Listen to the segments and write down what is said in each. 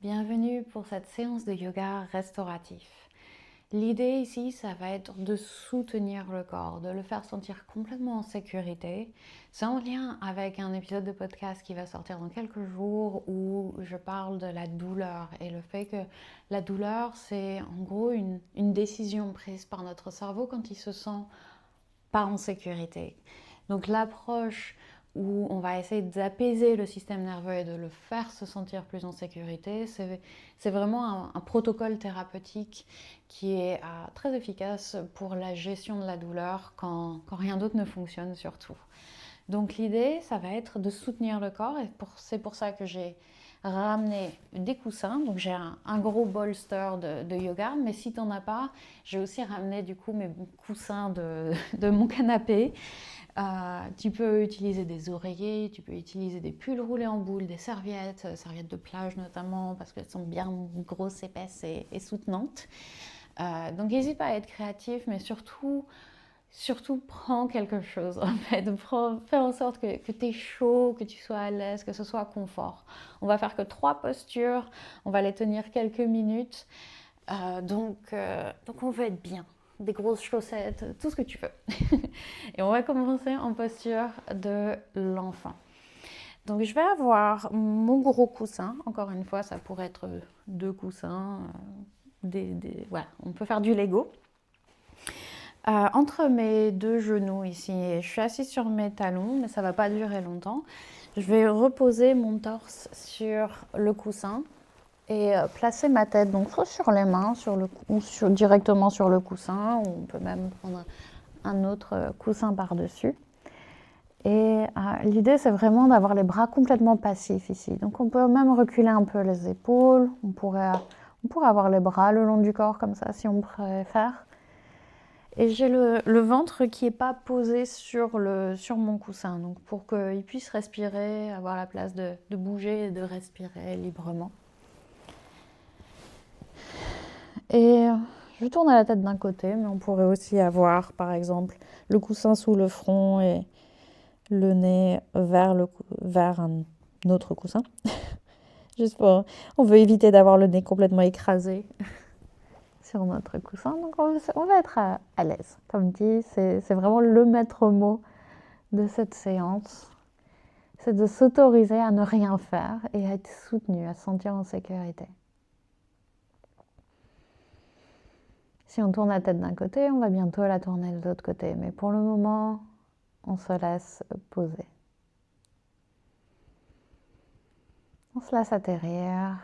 Bienvenue pour cette séance de yoga restauratif. L'idée ici, ça va être de soutenir le corps, de le faire sentir complètement en sécurité. C'est en lien avec un épisode de podcast qui va sortir dans quelques jours où je parle de la douleur et le fait que la douleur, c'est en gros une décision prise par notre cerveau quand il se sent pas en sécurité. Donc l'approche où on va essayer d'apaiser le système nerveux et de le faire se sentir plus en sécurité, c'est vraiment un protocole thérapeutique qui est très efficace pour la gestion de la douleur quand rien d'autre ne fonctionne surtout. Donc l'idée, ça va être de soutenir le corps et c'est pour ça que j'ai ramené des coussins. Donc j'ai un gros bolster de yoga, mais si tu n'en as pas, j'ai aussi ramené du coup mes coussins de mon canapé. Tu peux utiliser des oreillers, tu peux utiliser des pulls roulés en boule, des serviettes, serviettes de plage notamment, parce qu'elles sont bien grosses, épaisses et soutenantes. Donc n'hésite pas à être créatif, mais surtout prends quelque chose en fait. Fais en sorte que tu es chaud, que tu sois à l'aise, que ce soit confort. On va faire que 3 postures, on va les tenir quelques minutes. Donc on veut être bien. Des grosses chaussettes, tout ce que tu veux. Et on va commencer en posture de l'enfant. Donc je vais avoir mon gros coussin. Encore une fois, ça pourrait être 2 coussins. Voilà, on peut faire du Lego. Entre mes 2 genoux ici, je suis assise sur mes talons, mais ça ne va pas durer longtemps. Je vais reposer mon torse sur le coussin et placer ma tête donc soit sur les mains ou directement sur le coussin, ou on peut même prendre un autre coussin par-dessus. Et l'idée, c'est vraiment d'avoir les bras complètement passifs ici. Donc on peut même reculer un peu les épaules, on pourrait avoir les bras le long du corps comme ça si on préfère. Et j'ai le ventre qui n'est pas posé sur mon coussin, donc pour qu'il puisse respirer, avoir la place de bouger et de respirer librement. Et je tourne la tête d'un côté, mais on pourrait aussi avoir, par exemple, le coussin sous le front et le nez vers un autre coussin. On veut éviter d'avoir le nez complètement écrasé sur notre coussin, donc on va être à l'aise. Comme dit, c'est vraiment le maître mot de cette séance. C'est de s'autoriser à ne rien faire et à être soutenu, à se sentir en sécurité. Si on tourne la tête d'un côté, on va bientôt la tourner de l'autre côté. Mais pour le moment, on se laisse poser. On se laisse atterrir.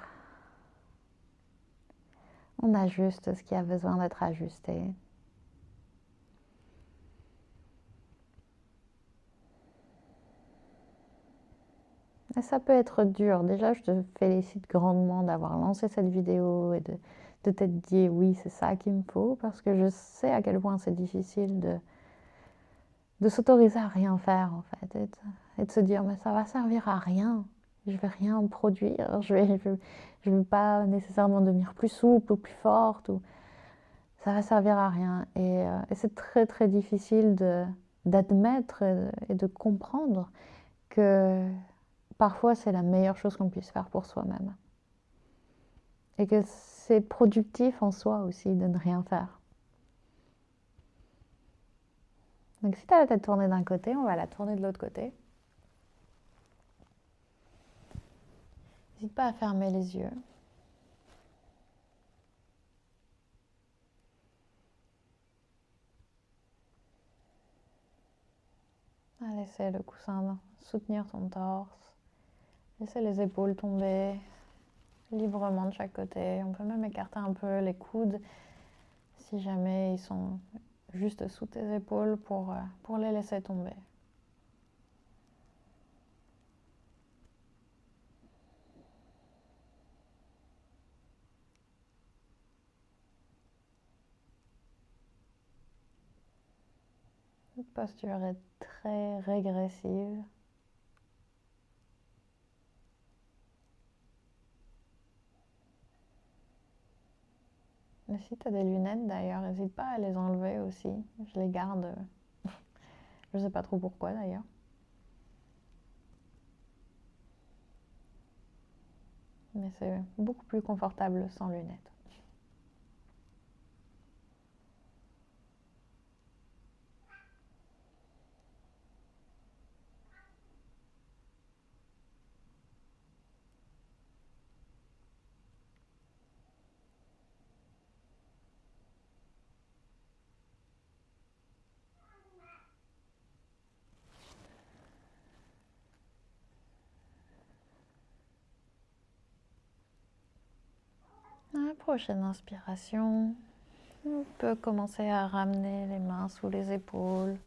On ajuste ce qui a besoin d'être ajusté. Et ça peut être dur. Déjà, je te félicite grandement d'avoir lancé cette vidéo et de t'être dit oui, c'est ça qu'il me faut, parce que je sais à quel point c'est difficile de s'autoriser à rien faire en fait, et de se dire mais ça va servir à rien, je vais rien produire, je vais pas nécessairement devenir plus souple ou plus forte, ou ça va servir à rien. Et c'est très très difficile d'admettre et de comprendre que parfois c'est la meilleure chose qu'on puisse faire pour soi-même. Et que c'est productif en soi aussi de ne rien faire. Donc si tu as la tête tournée d'un côté, on va la tourner de l'autre côté. N'hésite pas à fermer les yeux. À laisser le coussin soutenir ton torse. Laisser les épaules tomber librement de chaque côté. On peut même écarter un peu les coudes si jamais ils sont juste sous tes épaules pour les laisser tomber. Cette posture est très régressive. Et si tu as des lunettes d'ailleurs, n'hésite pas à les enlever aussi. Je les garde. Je ne sais pas trop pourquoi d'ailleurs. mais c'est beaucoup plus confortable sans lunettes. À la prochaine inspiration, on peut commencer à ramener les mains sous les épaules,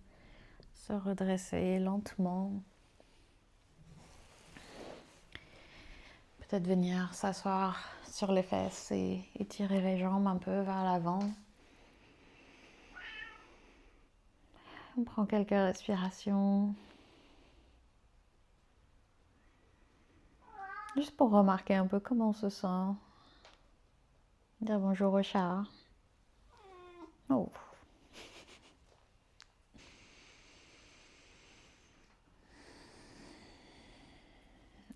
se redresser lentement. Peut-être venir s'asseoir sur les fesses et étirer les jambes un peu vers l'avant. On prend quelques respirations. Juste pour remarquer un peu comment on se sent. Dire bonjour au chat. Oh.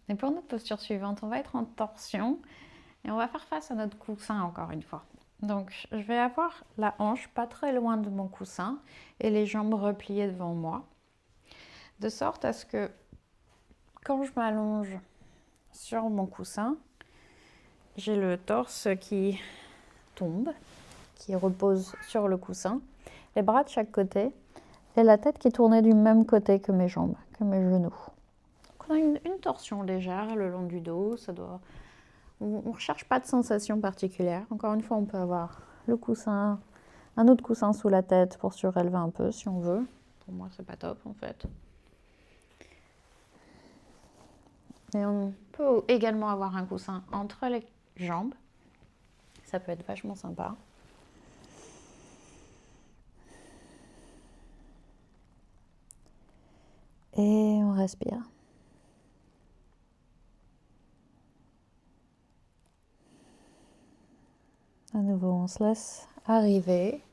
Et pour notre posture suivante, on va être en torsion et on va faire face à notre coussin encore une fois. Donc je vais avoir la hanche pas très loin de mon coussin et les jambes repliées devant moi. De sorte à ce que quand je m'allonge sur mon coussin, j'ai le torse qui tombe, qui repose sur le coussin, les bras de chaque côté et la tête qui est tournée du même côté que mes jambes, que mes genoux. Donc on a une torsion légère le long du dos, on ne recherche pas de sensation particulière. Encore une fois, on peut avoir le coussin, un autre coussin sous la tête pour surélever un peu si on veut. Pour moi, c'est pas top en fait. Et on peut également avoir un coussin entre les jambes. Ça peut être vachement sympa. Et on respire. À nouveau, on se laisse arriver.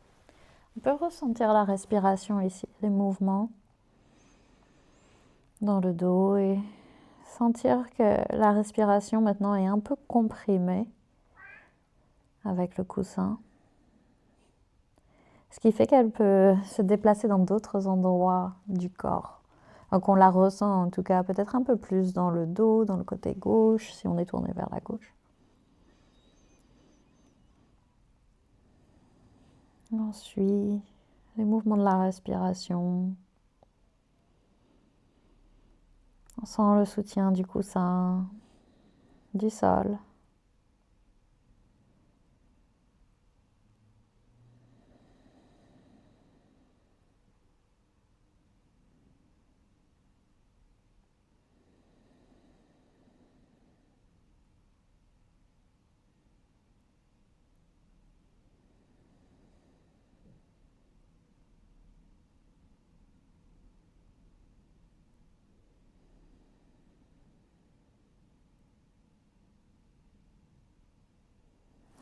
On peut ressentir la respiration ici, les mouvements dans le dos et sentir que la respiration maintenant est un peu comprimée avec le coussin. Ce qui fait qu'elle peut se déplacer dans d'autres endroits du corps. Donc on la ressent en tout cas peut-être un peu plus dans le dos, dans le côté gauche, si on est tourné vers la gauche. Ensuite, les mouvements de la respiration. On sent le soutien du coussin, du sol.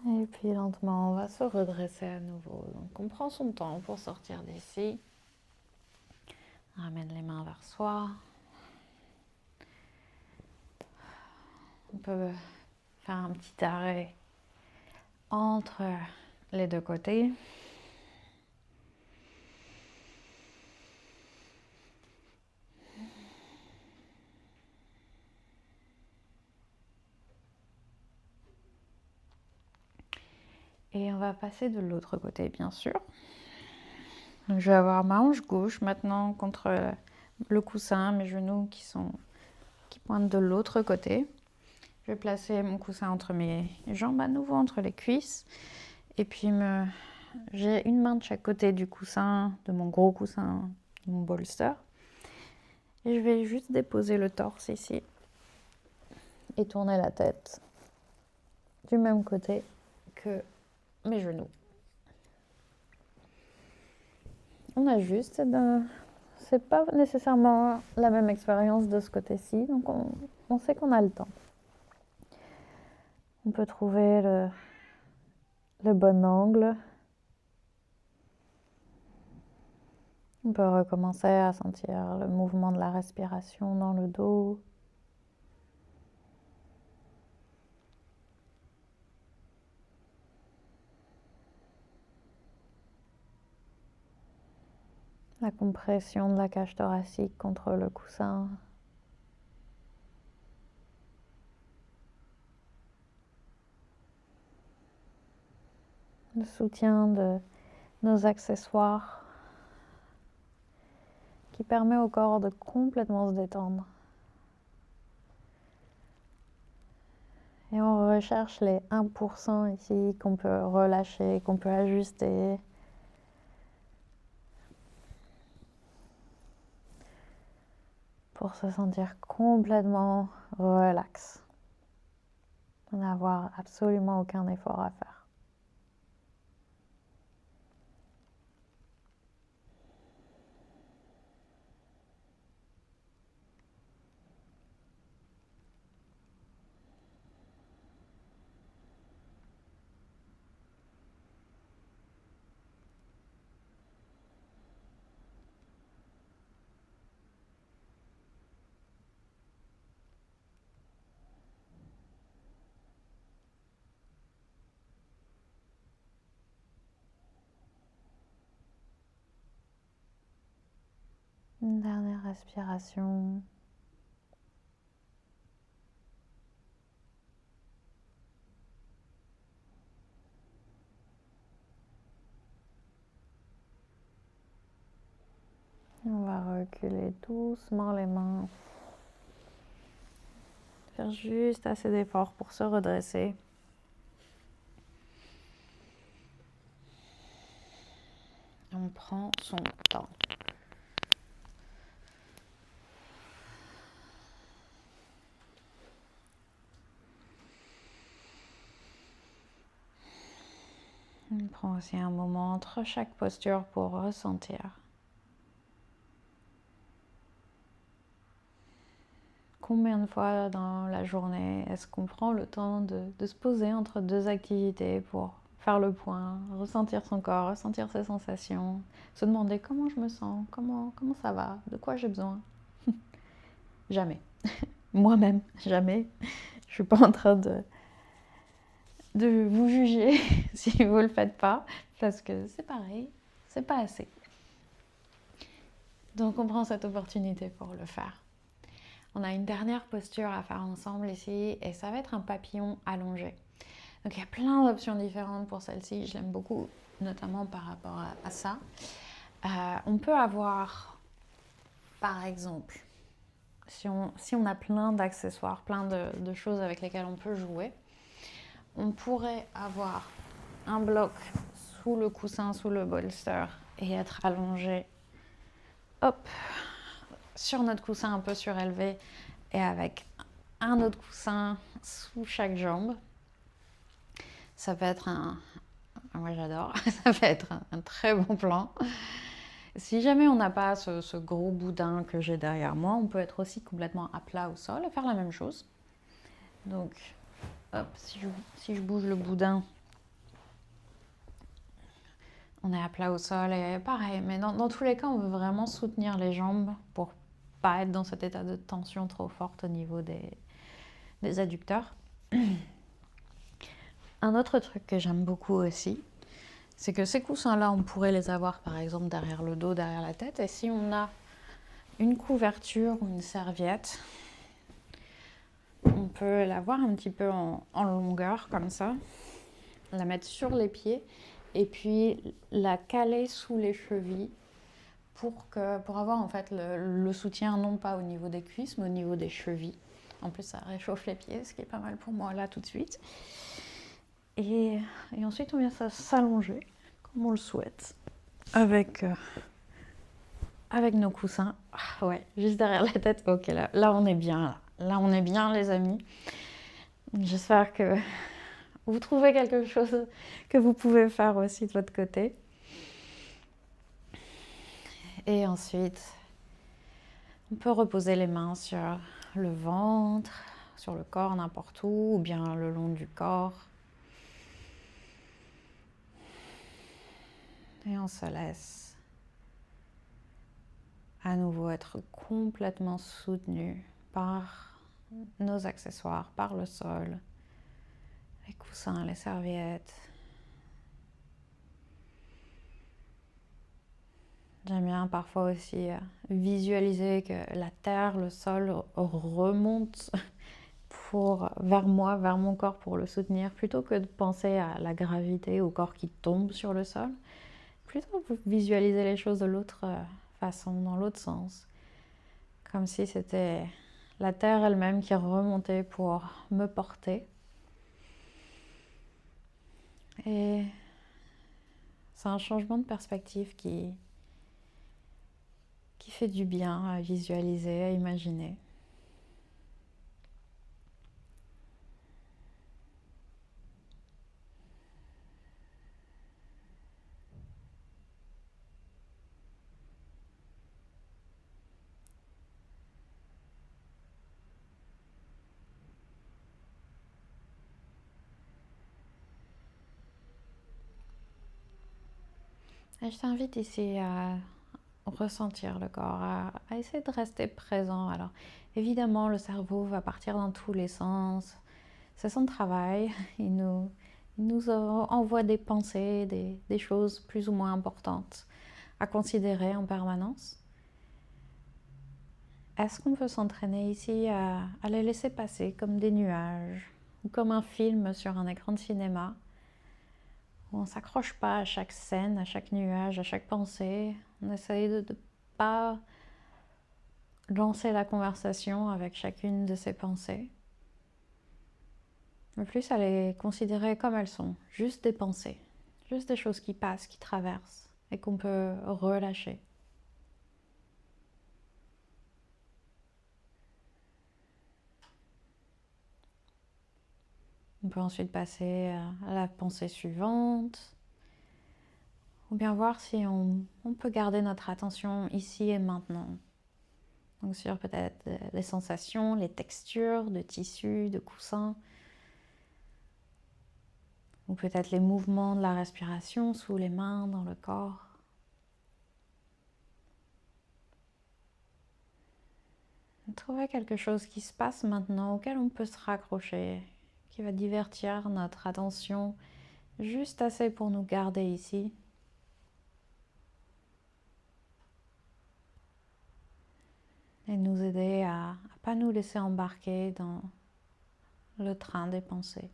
Et puis lentement, on va se redresser à nouveau. Donc on prend son temps pour sortir d'ici. On ramène les mains vers soi. On peut faire un petit arrêt entre les deux côtés. Et on va passer de l'autre côté, bien sûr. Donc, je vais avoir ma hanche gauche maintenant contre le coussin, mes genoux qui pointent de l'autre côté. Je vais placer mon coussin entre mes jambes à nouveau, entre les cuisses. Et puis, j'ai une main de chaque côté du coussin, de mon gros coussin, de mon bolster. Et je vais juste déposer le torse ici. Et tourner la tête du même côté que mes genoux. On ajuste. C'est pas nécessairement la même expérience de ce côté-ci, donc on sait qu'on a le temps. On peut trouver le bon angle. On peut recommencer à sentir le mouvement de la respiration dans le dos. La compression de la cage thoracique contre le coussin. Le soutien de nos accessoires qui permet au corps de complètement se détendre. Et on recherche les 1% ici qu'on peut relâcher, qu'on peut ajuster. Pour se sentir complètement relax. N'avoir absolument aucun effort à faire. Une dernière respiration. On va reculer doucement les mains. Faire juste assez d'efforts pour se redresser. On prend son temps. On prend aussi un moment entre chaque posture pour ressentir. Combien de fois dans la journée est-ce qu'on prend le temps de se poser entre deux activités pour faire le point, ressentir son corps, ressentir ses sensations, se demander comment je me sens, comment ça va, de quoi j'ai besoin. Jamais. Moi-même, jamais. Je suis pas en train de vous juger si vous le faites pas, parce que c'est pareil, c'est pas assez. Donc on prend cette opportunité pour le faire. On a une dernière posture à faire ensemble ici et ça va être un papillon allongé. Donc il y a plein d'options différentes pour celle-ci, je l'aime beaucoup, notamment par rapport à ça. On peut avoir, par exemple, si on a plein d'accessoires, plein de choses avec lesquelles on peut jouer, on pourrait avoir un bloc sous le coussin, sous le bolster et être allongé, hop, sur notre coussin un peu surélevé et avec un autre coussin sous chaque jambe. Ça peut être moi j'adore, ça peut être un très bon plan. Si jamais on n'a pas ce gros boudin que j'ai derrière moi, on peut être aussi complètement à plat au sol et faire la même chose. Donc, hop, si je bouge le boudin, on est à plat au sol et pareil. Mais dans tous les cas, on veut vraiment soutenir les jambes pour pas être dans cet état de tension trop forte au niveau des adducteurs. Un autre truc que j'aime beaucoup aussi, c'est que ces coussins-là, on pourrait les avoir par exemple derrière le dos, derrière la tête. Et si on a une couverture ou une serviette, on peut l'avoir un petit peu en longueur comme ça, la mettre sur les pieds et puis la caler sous les chevilles pour avoir en fait le soutien non pas au niveau des cuisses mais au niveau des chevilles. En plus ça réchauffe les pieds, ce qui est pas mal pour moi là tout de suite. Et ensuite on vient s'allonger comme on le souhaite avec nos coussins. Ah, ouais, juste derrière la tête. Ok, là on est bien. Là on est bien les amis. J'espère que vous trouvez quelque chose que vous pouvez faire aussi de votre côté. Et ensuite, on peut reposer les mains sur le ventre, sur le corps n'importe où, ou bien le long du corps. Et on se laisse à nouveau être complètement soutenu par nos accessoires, par le sol, les coussins, les serviettes. J'aime bien parfois aussi visualiser que la terre, le sol remonte vers moi, vers mon corps pour le soutenir, plutôt que de penser à la gravité, au corps qui tombe sur le sol. Plutôt visualiser les choses de l'autre façon, dans l'autre sens. Comme si c'était la terre elle-même qui remontait pour me porter. Et c'est un changement de perspective qui fait du bien à visualiser, à imaginer. Et je t'invite ici à ressentir le corps, à essayer de rester présent. Alors, évidemment, le cerveau va partir dans tous les sens. C'est son travail. Il nous envoie des pensées, des choses plus ou moins importantes à considérer en permanence. Est-ce qu'on peut s'entraîner ici à les laisser passer comme des nuages ou comme un film sur un écran de cinéma où on ne s'accroche pas à chaque scène, à chaque nuage, à chaque pensée. On essaye de ne pas lancer la conversation avec chacune de ces pensées. Mais plus à les considérer comme elles sont, juste des pensées, juste des choses qui passent, qui traversent et qu'on peut relâcher. On peut ensuite passer à la pensée suivante, ou bien voir si on peut garder notre attention ici et maintenant. Donc sur peut-être les sensations, les textures de tissu, de coussins, ou peut-être les mouvements de la respiration sous les mains, dans le corps. Trouver quelque chose qui se passe maintenant auquel on peut se raccrocher, qui va divertir notre attention juste assez pour nous garder ici. Et nous aider à ne pas nous laisser embarquer dans le train des pensées.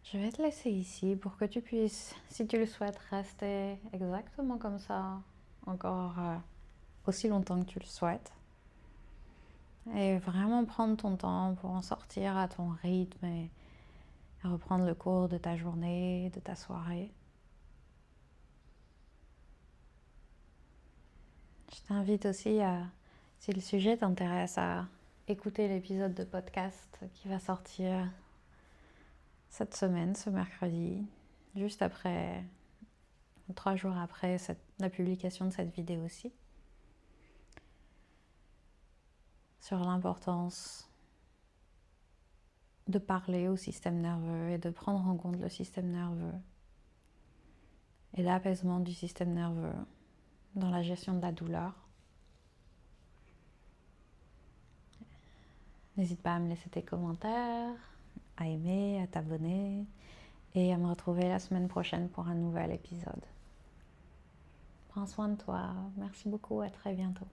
Je vais te laisser ici pour que tu puisses, si tu le souhaites, rester exactement comme ça, encore aussi longtemps que tu le souhaites. Et vraiment prendre ton temps pour en sortir à ton rythme et reprendre le cours de ta journée, de ta soirée. Je t'invite aussi si le sujet t'intéresse, à écouter l'épisode de podcast qui va sortir cette semaine, ce mercredi, juste après, 3 jours après la publication de cette vidéo-ci, sur l'importance de parler au système nerveux et de prendre en compte le système nerveux et l'apaisement du système nerveux dans la gestion de la douleur. N'hésite pas à me laisser tes commentaires, à aimer, à t'abonner et à me retrouver la semaine prochaine pour un nouvel épisode. Prends soin de toi. Merci beaucoup. À très bientôt.